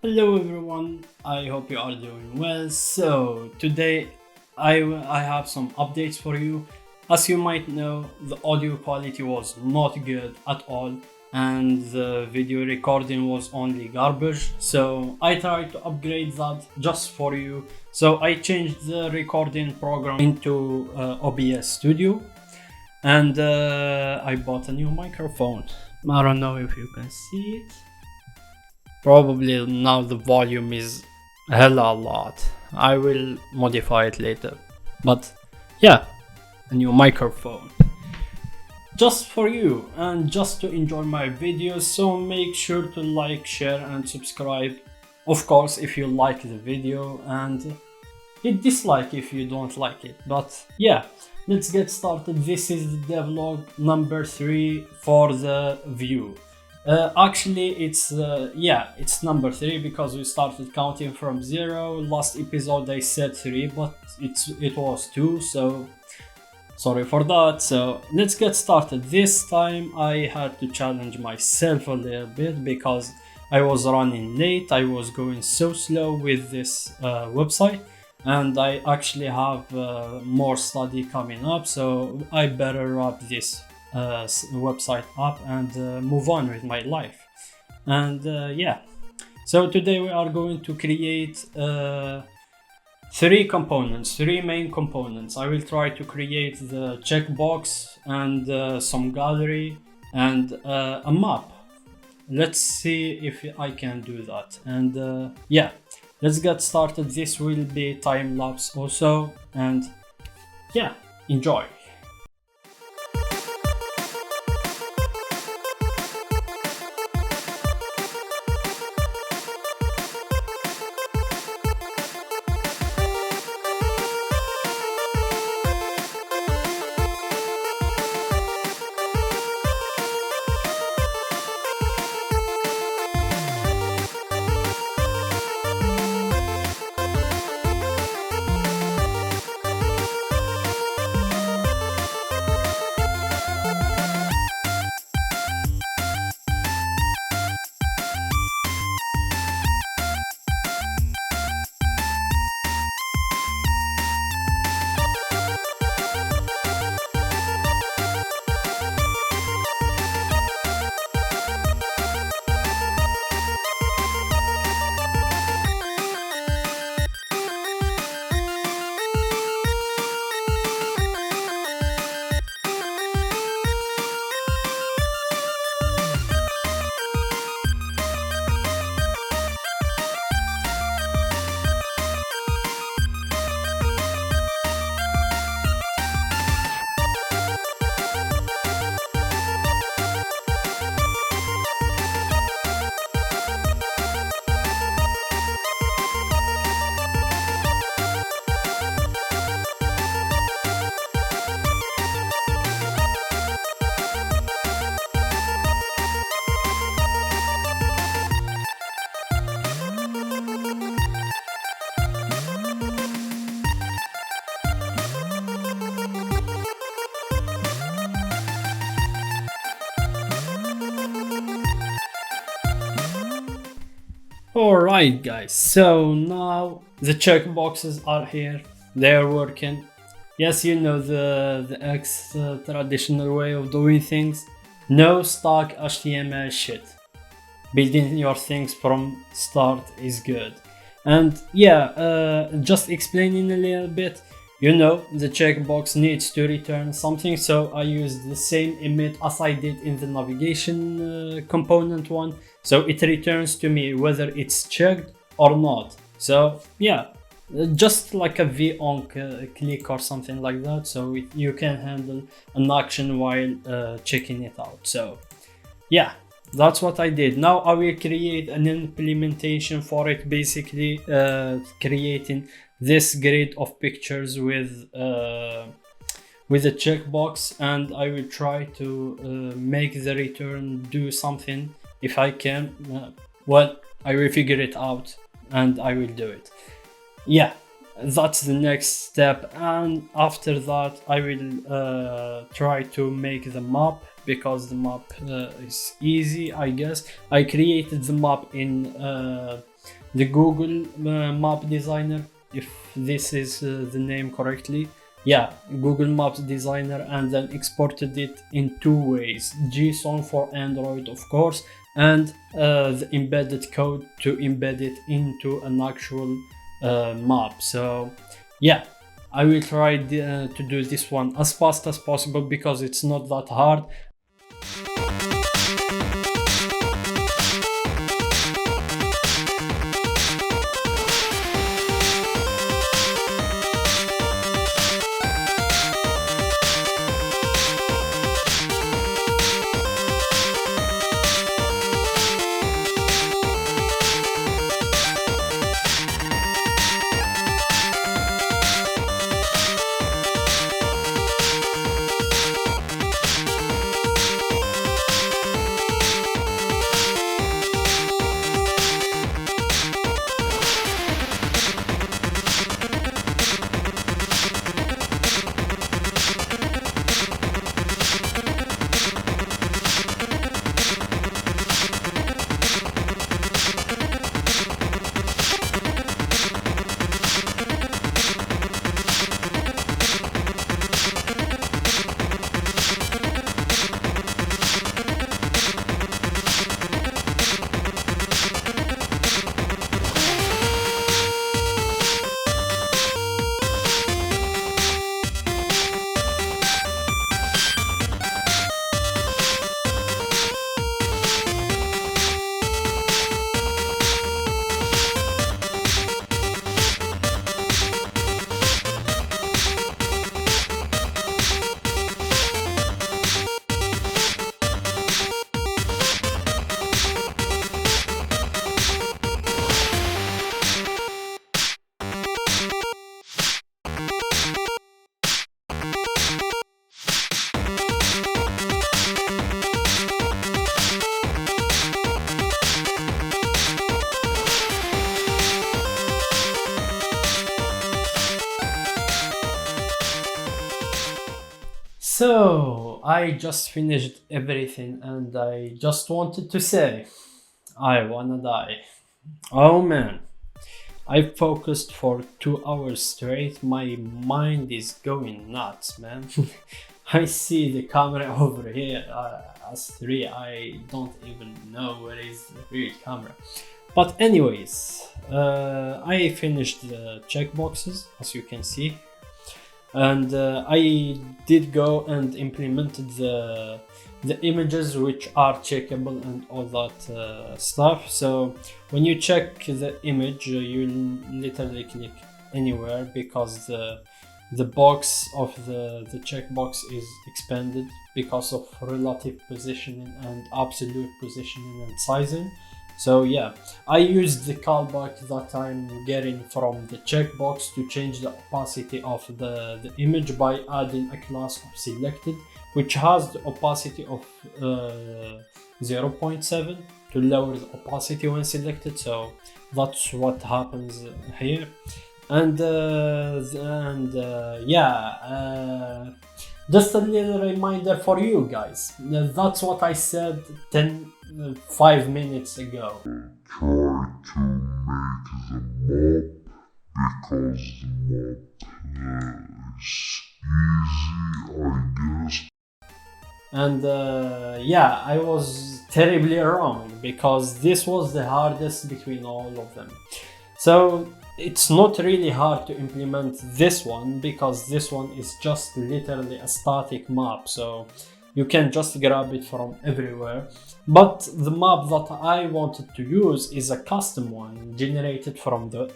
Hello everyone, I hope you are doing well. So today I have some updates for you. As you might know, the audio quality was not good at all and the video recording was only garbage. So I tried to upgrade that just for you. So I changed the recording program into OBS Studio and I bought a new microphone. I don't know if you can see it. Probably now the volume is hella a lot. I will modify it later. But yeah, a new microphone. Just for you and just to enjoy my videos, so make sure to like, share and subscribe. Of course, if you like the video, and hit dislike if you don't like it. But yeah, let's get started. This is the devlog number 3 for the view. Actually it's number 3 because we started counting from 0. Last episode I said 3 but it was 2, so sorry for that. So let's get started. This time I had to challenge myself a little bit because I was running late. I was going so slow with this website, and I actually have more study coming up, so I better wrap this website up and move on with my life. And yeah, so today we are going to create 3 main components. I will try to create the checkbox and some gallery and a map. Let's see if I can do that. And yeah, let's get started. This will be time lapse also, and yeah, enjoy. Alright guys, so now the checkboxes are here, they're working. Yes, you know the X traditional way of doing things. No stock HTML shit. Building your things from start is good. And yeah, just explaining a little bit, you know, the checkbox needs to return something, so I used the same emit as I did in the navigation component one. So it returns to me whether it's checked or not. So yeah, just like a v-on click or something like that, so you can handle an action while checking it out. So yeah, that's what I did. Now I will create an implementation for it, basically creating this grid of pictures with a checkbox, and I will try to make the return do something if I can. Well, I will figure it out and I will do it. Yeah, that's the next step, and after that I will try to make the map, because the map is easy, I guess. I created the map in the Google map designer, if this is the name correctly. Yeah, Google Maps designer, and then exported it in two ways: JSON for Android, of course, and the embedded code to embed it into an actual map. So yeah, I will try to do this one as fast as possible because it's not that hard. So I just finished everything and I just wanted to say, I wanna die. Oh man, I focused for 2 hours straight. My mind is going nuts, man. I see the camera over here as 3. I don't even know where is the real camera. But anyways, I finished the checkboxes, as you can see. And I did go and implemented the images which are checkable and all that stuff. So when you check the image, you literally click anywhere because the box of the checkbox is expanded because of relative positioning and absolute positioning and sizing. So yeah, I used the callback that I'm getting from the checkbox to change the opacity of the image by adding a class of selected, which has the opacity of 0.7 to lower the opacity when selected. So that's what happens here. And just a little reminder for you guys, that's what I said 5 minutes ago. Try to make the mob because the mob is easy, I guess. And yeah, I was terribly wrong because this was the hardest between all of them. So it's not really hard to implement this one because this one is just literally a static map, so you can just grab it from everywhere. But the map that I wanted to use is a custom one generated from the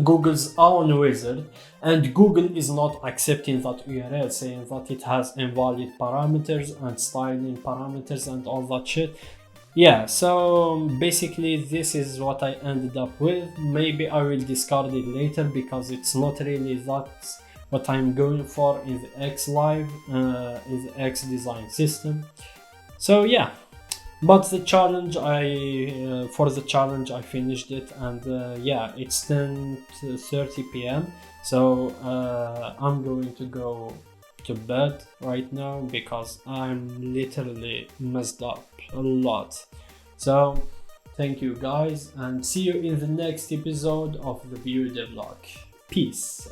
Google's own wizard, and Google is not accepting that URL, saying that it has invalid parameters and styling parameters and all that shit. Yeah, so basically this is what I ended up with. Maybe I will discard it later because it's not really that what I'm going for in the X Live, in the X design system. So yeah, but the challenge, for the challenge I finished it, and yeah, it's 10:30 p.m. So I'm going to go to bed right now because I'm literally messed up a lot. So Thank you guys, and see you in the next episode of the Beer Devlog. Peace.